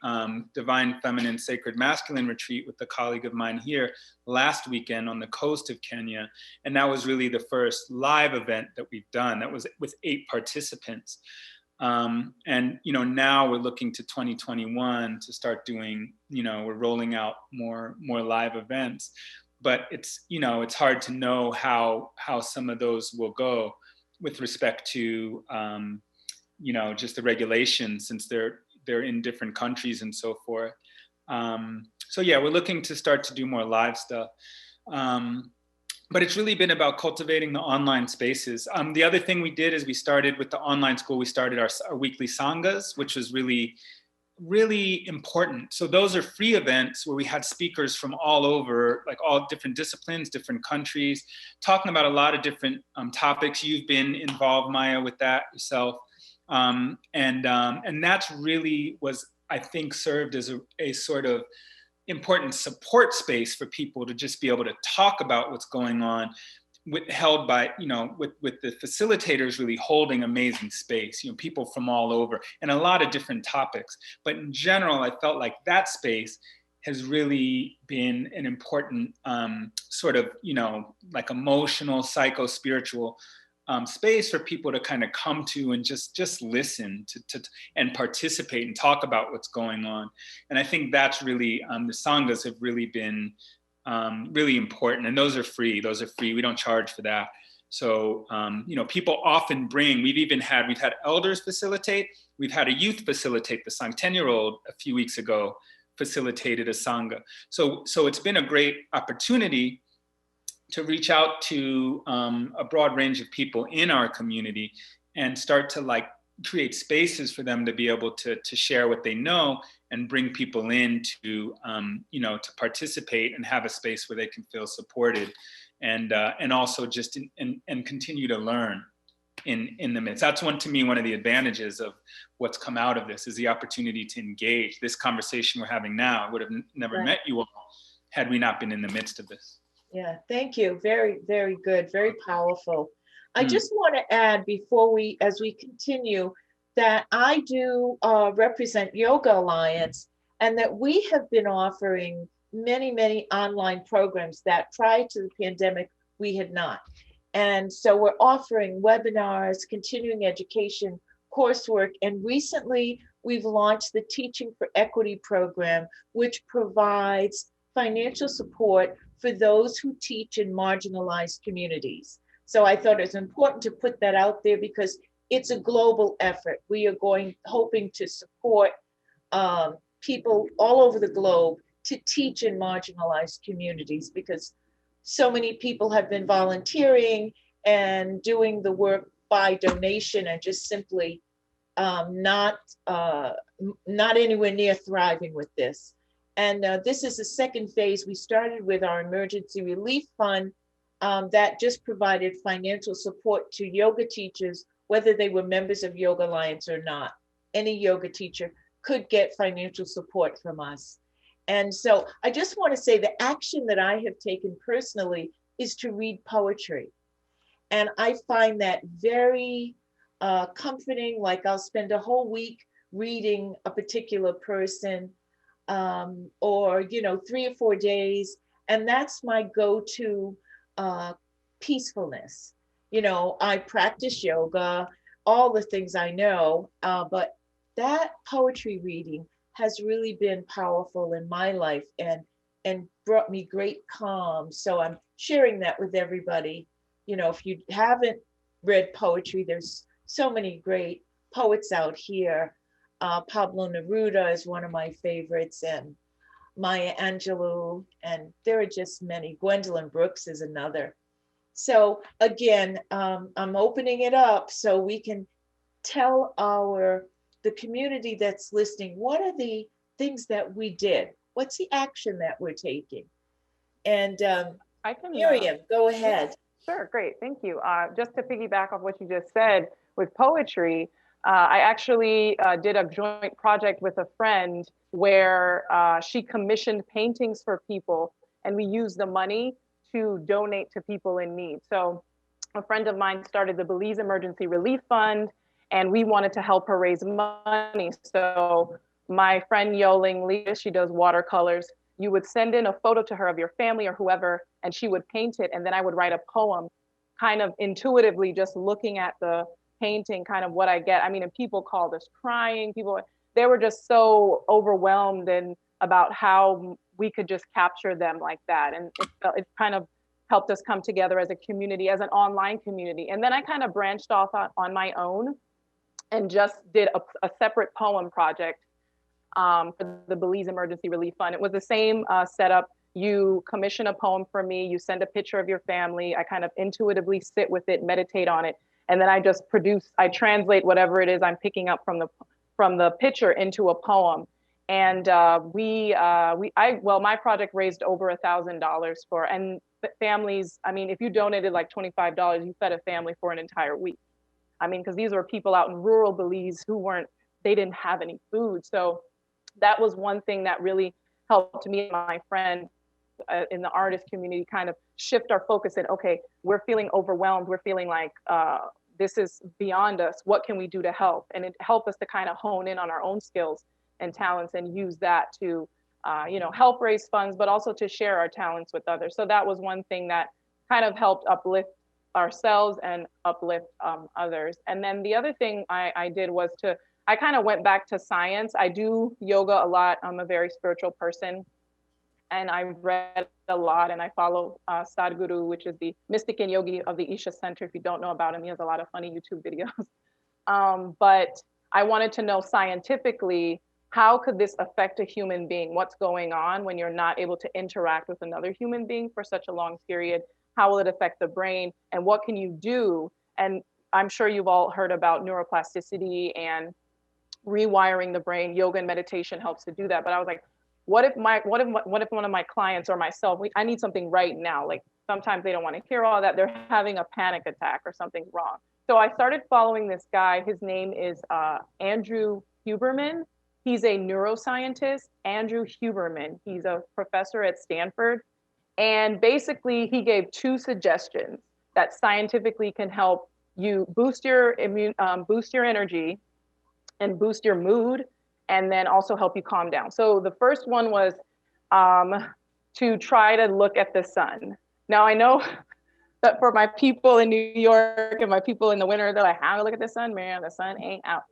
[SPEAKER 4] Divine Feminine Sacred Masculine retreat with a colleague of mine here last weekend on the coast of Kenya. And that was really the first live event that we've done. That was with 8 participants. And now we're looking to 2021 to start doing, we're rolling out more live events, but it's hard to know how some of those will go with respect to just the regulations, since they're in different countries and so forth. So yeah, we're looking to start to do more live stuff. But it's really been about cultivating the online spaces. The other thing we did is we started with the online school, we started our weekly sanghas, which was really, really important. So those are free events where we had speakers from all over, like all different disciplines, different countries, talking about a lot of different topics. You've been involved, Maya, with that yourself. And that's really was, I think, served as a sort of important support space for people to just be able to talk about what's going on, held by, with the facilitators really holding amazing space, people from all over and a lot of different topics. But in general, I felt like that space has really been an important sort of, like emotional, psycho-spiritual space for people to kind of come to and just listen to and participate and talk about what's going on. And I think that's really, the sanghas have really been really important. And those are free. We don't charge for that. So, people often bring, we've had elders facilitate. We've had a youth facilitate the sangha. 10-year-old a few weeks ago facilitated a sangha. So it's been a great opportunity to reach out to a broad range of people in our community and start to create spaces for them to be able to share what they know and bring people in to participate and have a space where they can feel supported and also just and continue to learn in the midst. That's one of the advantages of what's come out of this is the opportunity to engage. This conversation we're having now, I would have never met you all had we not been in the midst of this.
[SPEAKER 1] Yeah, thank you. Very, very good. Very powerful. I just want to add as we continue, that I do represent Yoga Alliance, and that we have been offering many, many online programs that prior to the pandemic, we had not. And so we're offering webinars, continuing education, coursework, and recently we've launched the Teaching for Equity program, which provides financial support for those who teach in marginalized communities. So I thought it was important to put that out there because it's a global effort. We are hoping to support people all over the globe to teach in marginalized communities because so many people have been volunteering and doing the work by donation and just simply not anywhere near thriving with this. And this is the second phase. We started with our emergency relief fund that just provided financial support to yoga teachers, whether they were members of Yoga Alliance or not. Any yoga teacher could get financial support from us. And so I just want to say the action that I have taken personally is to read poetry. And I find that very comforting. Like I'll spend a whole week reading a particular person or, 3 or 4 days. And that's my go-to peacefulness. I practice yoga, all the things I know, but that poetry reading has really been powerful in my life and brought me great calm. So I'm sharing that with everybody. If you haven't read poetry, there's so many great poets out here. Pablo Neruda is one of my favorites, and Maya Angelou, and there are just many. Gwendolyn Brooks is another. So again, I'm opening it up so we can tell the community that's listening, what are the things that we did? What's the action that we're taking? And
[SPEAKER 2] I can,
[SPEAKER 1] Maryam, go ahead.
[SPEAKER 2] Yeah, sure, great, thank you. Just to piggyback off what you just said with poetry, I actually did a joint project with a friend where she commissioned paintings for people and we used the money to donate to people in need. So a friend of mine started the Belize Emergency Relief Fund and we wanted to help her raise money. So my friend Yoling Lee, she does watercolors. You would send in a photo to her of your family or whoever, and she would paint it. And then I would write a poem kind of intuitively, just looking at the painting, kind of what I get. I mean, and people called us crying. They were just so overwhelmed and about how we could just capture them like that. And it kind of helped us come together as a community, as an online community. And then I kind of branched off on my own and just did a separate poem project for the Belize Emergency Relief Fund. It was the same setup. You commission a poem for me, you send a picture of your family, I kind of intuitively sit with it, meditate on it, and then I just I translate whatever it is I'm picking up from the picture into a poem. And my project raised over $1,000 and families, I mean, if you donated like $25, you fed a family for an entire week. I mean, because these were people out in rural Belize they didn't have any food. So that was one thing that really helped me and my friend in the artist community kind of shift our focus and, okay, we're feeling overwhelmed. We're feeling like this is beyond us. What can we do to help? And it helped us to kind of hone in on our own skills and talents and use that to, help raise funds, but also to share our talents with others. So that was one thing that kind of helped uplift ourselves and uplift others. And then the other thing I did was I kind of went back to science. I do yoga a lot. I'm a very spiritual person. And I read a lot and I follow Sadhguru, which is the mystic and yogi of the Isha Center. If you don't know about him, he has a lot of funny YouTube videos. But I wanted to know scientifically, how could this affect a human being? What's going on when you're not able to interact with another human being for such a long period? How will it affect the brain? And what can you do? And I'm sure you've all heard about neuroplasticity and rewiring the brain. Yoga and meditation helps to do that. But I was like, what if one of my clients or myself, I need something right now? Like sometimes they don't want to hear all that. They're having a panic attack or something's wrong. So I started following this guy. His name is Andrew Huberman. He's a neuroscientist, Andrew Huberman. He's a professor at Stanford. And basically he gave 2 suggestions that scientifically can help you boost your energy and boost your mood, and then also help you calm down. So the first one was to try to look at the sun. Now I know But for my people in New York and my people in the winter, they're like, how do I look at the sun, man? The sun ain't out.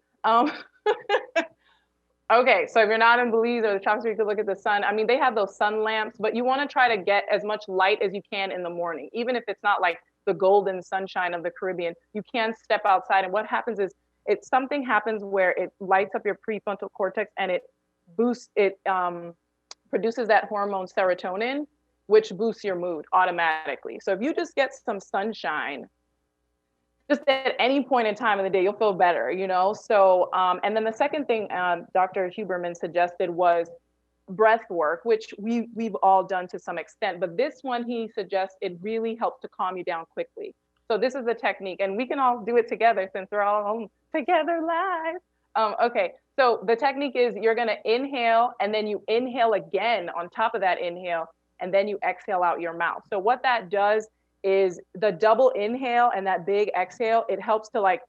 [SPEAKER 2] Okay, so if you're not in Belize or the tropics where you could look at the sun, I mean, they have those sun lamps, but you want to try to get as much light as you can in the morning, even if it's not like the golden sunshine of the Caribbean. You can step outside, and what happens is something happens where it lights up your prefrontal cortex and it boosts, it produces that hormone serotonin, which boosts your mood automatically. So if you just get some sunshine, just at any point in time of the day, you'll feel better, you know? So, and then the second thing Dr. Huberman suggested was breath work, which we've all done to some extent, but this one he suggests it really helps to calm you down quickly. So this is the technique, and we can all do it together since we're all home together live. Okay, so the technique is you're gonna inhale, and then you inhale again on top of that inhale, and then you exhale out your mouth. So what that does is the double inhale and that big exhale, it helps to like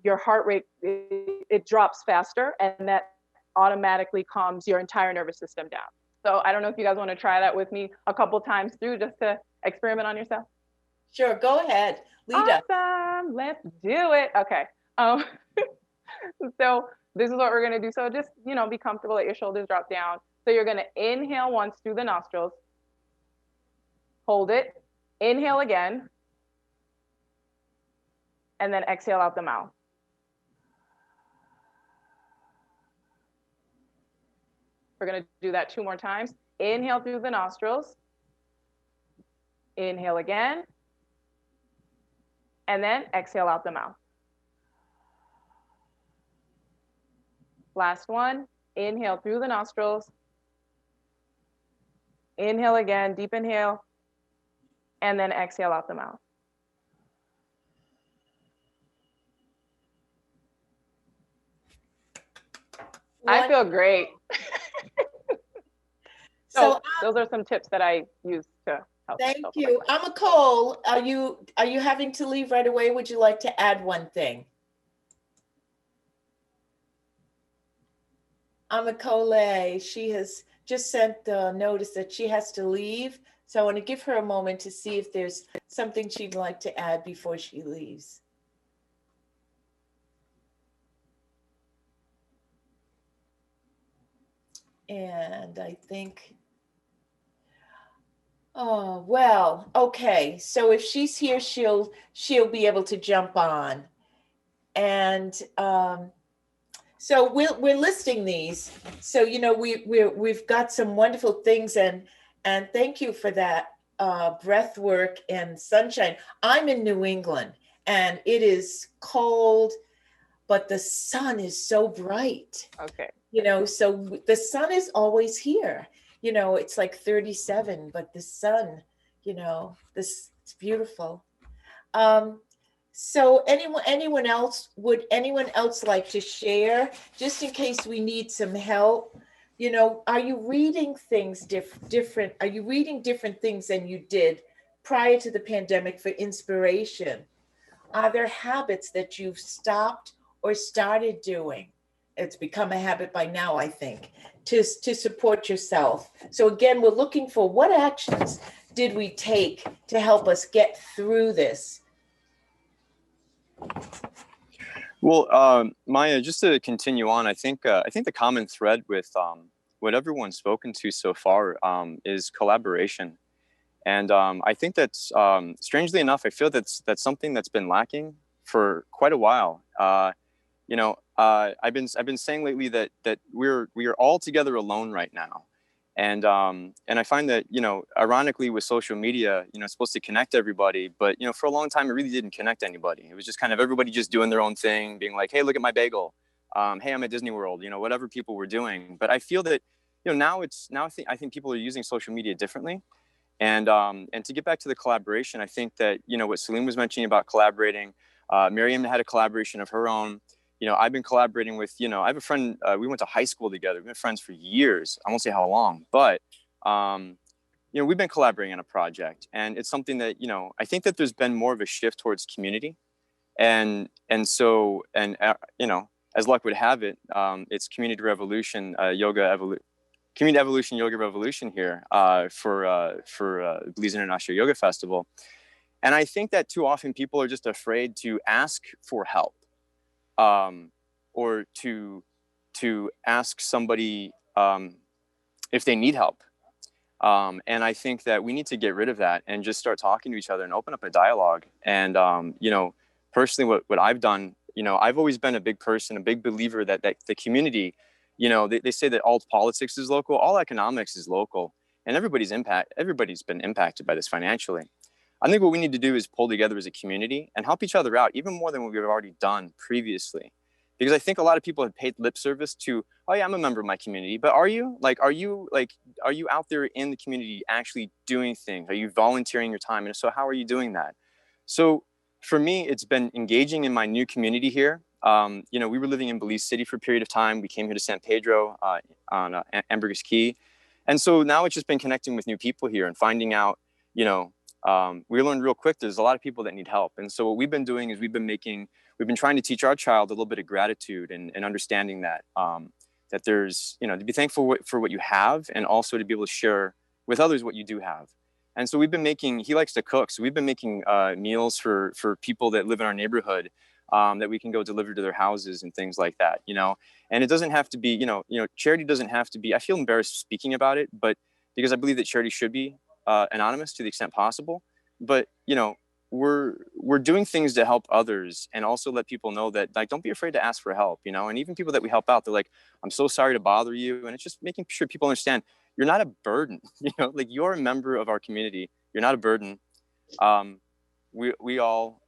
[SPEAKER 2] your heart rate, it drops faster, and that automatically calms your entire nervous system down. So I don't know if you guys want to try that with me a couple times through just to experiment on yourself.
[SPEAKER 1] Sure, go ahead. Lead us.
[SPEAKER 2] Awesome, let's do it. Okay. So this is what we're gonna do. So just, you know, be comfortable, let your shoulders drop down. So you're gonna inhale once through the nostrils, hold it, inhale again, and then exhale out the mouth. We're gonna do that 2 more times. Inhale through the nostrils, inhale again, and then exhale out the mouth. Last one, inhale through the nostrils, inhale again, deep inhale, and then exhale out the mouth. I feel great. So those are some tips that I use to help.
[SPEAKER 1] Thank you. Amikole, are you having to leave right away? Would you like to add one thing? Amikole, she has just sent the notice that she has to leave. So I want to give her a moment to see if there's something she'd like to add before she leaves. And I think, oh, well, okay. So if she's here, she'll be able to jump on. And so we're listing these. So, you know, we've got some wonderful things, and thank you for that breath work and sunshine. I'm in New England and it is cold, but the sun is so bright.
[SPEAKER 2] Okay.
[SPEAKER 1] You know, so the sun is always here. You know, it's like 37, but the sun, you know, it's beautiful. So anyone else, would anyone else like to share, just in case we need some help? You know, are you reading things different? Are you reading different things than you did prior to the pandemic for inspiration? Are there habits that you've stopped or started doing? It's become a habit by now, I think, to support yourself. So again, we're looking for what actions did we take to help us get through this?
[SPEAKER 3] Well, Maya, just to continue on, I think the common thread with what everyone's spoken to so far is collaboration, and I think that's strangely enough, I feel that's something that's been lacking for quite a while. You know, I've been saying lately that we are all together alone right now, and I find that, you know, ironically with social media, you know, it's supposed to connect everybody, but you know, for a long time it really didn't connect anybody. It was just kind of everybody just doing their own thing, being like, hey, look at my bagel, hey, I'm at Disney World, you know, whatever people were doing. But I feel that, you know, now I think people are using social media differently, and to get back to the collaboration, I think that, you know, what Salim was mentioning about collaborating, Maryam had a collaboration of her own. You know, I've been collaborating with, you know, I have a friend, we went to high school together. We've been friends for years. I won't say how long, but, you know, we've been collaborating on a project, and it's something that, you know, I think that there's been more of a shift towards community. And so, you know, as luck would have it, it's Community Revolution, Community Evolution Yoga Revolution here for Belize International Yoga Festival. And I think that too often people are just afraid to ask for help, or to ask somebody if they need help. And I think that we need to get rid of that and just start talking to each other and open up a dialogue. And, you know, personally, what I've done, you know, I've always been a big person, a big believer that the community, you know, they say that all politics is local, all economics is local, and everybody's been impacted by this financially. I think what we need to do is pull together as a community and help each other out even more than what we've already done previously. Because I think a lot of people have paid lip service to, oh yeah, I'm a member of my community, but are you out there in the community actually doing things? Are you volunteering your time? And if so, how are you doing that? So for me, it's been engaging in my new community here. You know, we were living in Belize City for a period of time. We came here to San Pedro on Ambergris Key. And so now it's just been connecting with new people here and finding out, you know, we learned real quick, there's a lot of people that need help. And so what we've been doing is we've been trying to teach our child a little bit of gratitude and understanding that, that there's, you know, to be thankful for what you have and also to be able to share with others what you do have. And so we've been making, he likes to cook. So we've been making meals for people that live in our neighborhood that we can go deliver to their houses and things like that, you know. And it doesn't have to be, you know, charity doesn't have to be, I feel embarrassed speaking about it, but because I believe that charity should be anonymous to the extent possible. But, you know, we're doing things to help others and also let people know that, like, don't be afraid to ask for help, you know. And even people that we help out, they're like, I'm so sorry to bother you. And it's just making sure people understand you're not a burden, you know, like you're a member of our community. You're not a burden. We all,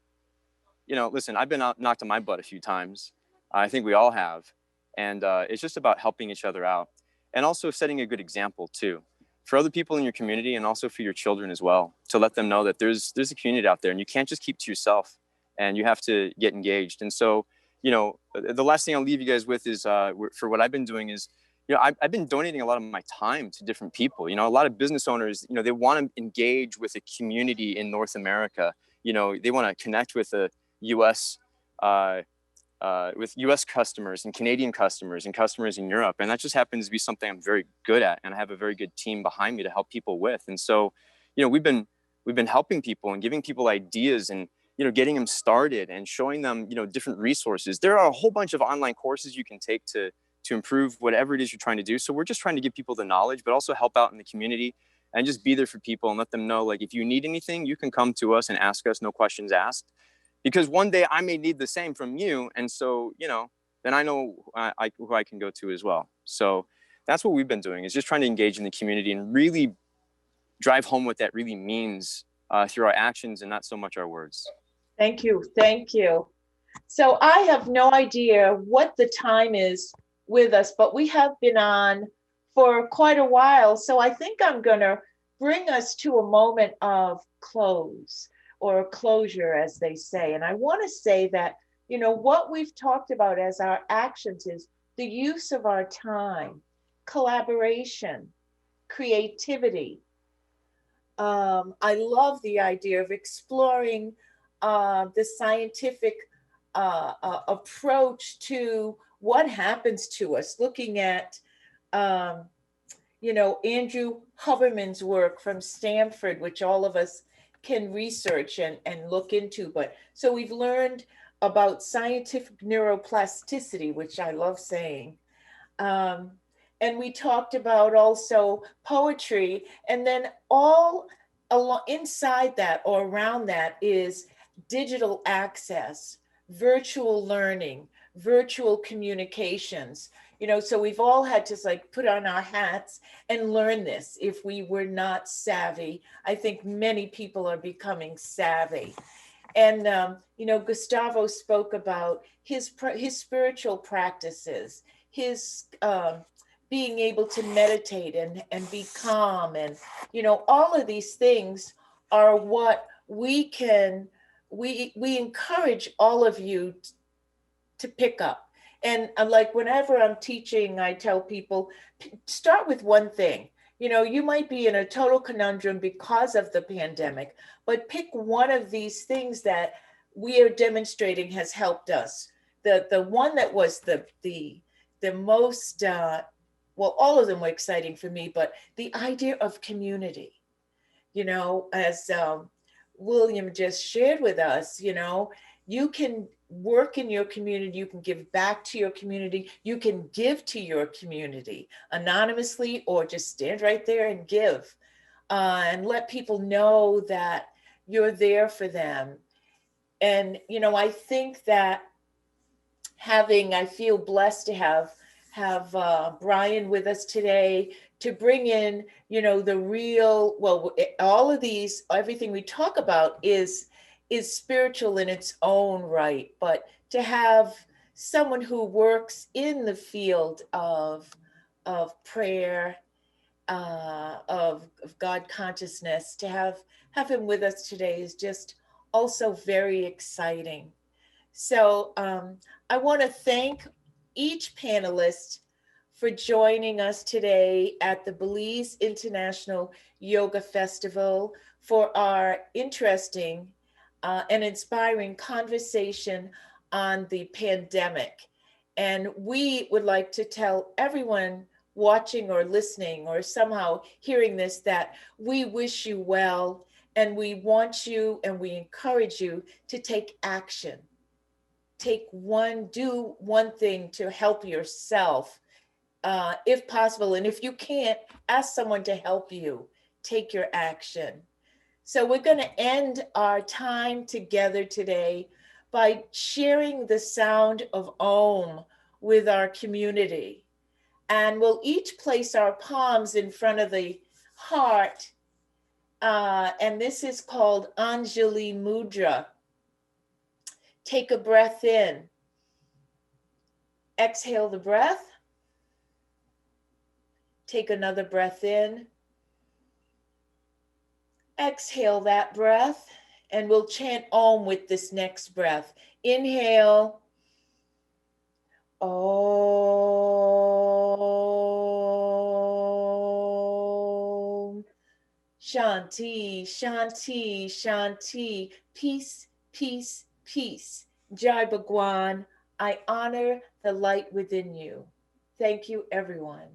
[SPEAKER 3] you know, listen, I've been knocked on my butt a few times. I think we all have. And it's just about helping each other out and also setting a good example too, for other people in your community and also for your children as well, to let them know that there's a community out there and you can't just keep to yourself and you have to get engaged. And so, you know, the last thing I'll leave you guys with is for what I've been doing is, you know, I've been donating a lot of my time to different people. You know, a lot of business owners, you know, they want to engage with a community in North America. You know, they want to connect with the U.S. With U.S. customers and Canadian customers and customers in Europe. And that just happens to be something I'm very good at. And I have a very good team behind me to help people with. And so, you know, we've been helping people and giving people ideas and, you know, getting them started and showing them, you know, different resources. There are a whole bunch of online courses you can take to improve whatever it is you're trying to do. So we're just trying to give people the knowledge, but also help out in the community and just be there for people and let them know, like, if you need anything, you can come to us and ask us, no questions asked. Because one day I may need the same from you. And so, you know, then I know who I can go to as well. So that's what we've been doing, is just trying to engage in the community and really drive home what that really means through our actions and not so much our words.
[SPEAKER 1] Thank you. Thank you. So I have no idea what the time is with us, but we have been on for quite a while. So I think I'm going to bring us to a moment of close, or closure, as they say. And I want to say that, you know, what we've talked about as our actions is the use of our time, collaboration, creativity. I love the idea of exploring the scientific approach to what happens to us, looking at, you know, Andrew Huberman's work from Stanford, which all of us can research and look into. But so we've learned about scientific neuroplasticity, which I love saying. And we talked about also poetry, and then all along inside that or around that is digital access, virtual learning, virtual communications. You know, so we've all had to like put on our hats and learn this. If we were not savvy, I think many people are becoming savvy. And, you know, Gustavo spoke about his spiritual practices, his being able to meditate and be calm. And, you know, all of these things are what we encourage all of you to pick up. And like whenever I'm teaching, I tell people, start with one thing. You know, you might be in a total conundrum because of the pandemic, but pick one of these things that we are demonstrating has helped us. The one that was the most, well, all of them were exciting for me, but the idea of community, you know, as William just shared with us, you know, you can work in your community, you can give back to your community, you can give to your community anonymously or just stand right there and give and let people know that you're there for them. And, you know, I think that I feel blessed to have Brian with us today to bring in, you know, the real, well, all of these, everything we talk about is spiritual in its own right, but to have someone who works in the field of prayer, of God consciousness, to have him with us today is just also very exciting. So I want to thank each panelist for joining us today at the Belize International Yoga Festival for our interesting and inspiring conversation on the pandemic. And we would like to tell everyone watching or listening or somehow hearing this that we wish you well, and we want you and we encourage you to take action. Do one thing to help yourself, if possible. And if you can't, ask someone to help you. Take your action. So we're going to end our time together today by sharing the sound of Om with our community. And we'll each place our palms in front of the heart. And this is called Anjali Mudra. Take a breath in. Exhale the breath. Take another breath in. Exhale that breath, and we'll chant Om with this next breath. Inhale. Om. Shanti, Shanti, Shanti. Peace, peace, peace. Jai Bhagwan, I honor the light within you. Thank you, everyone.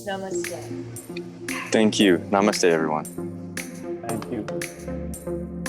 [SPEAKER 1] Namaste.
[SPEAKER 3] Thank you. Namaste, everyone.
[SPEAKER 7] Thank you.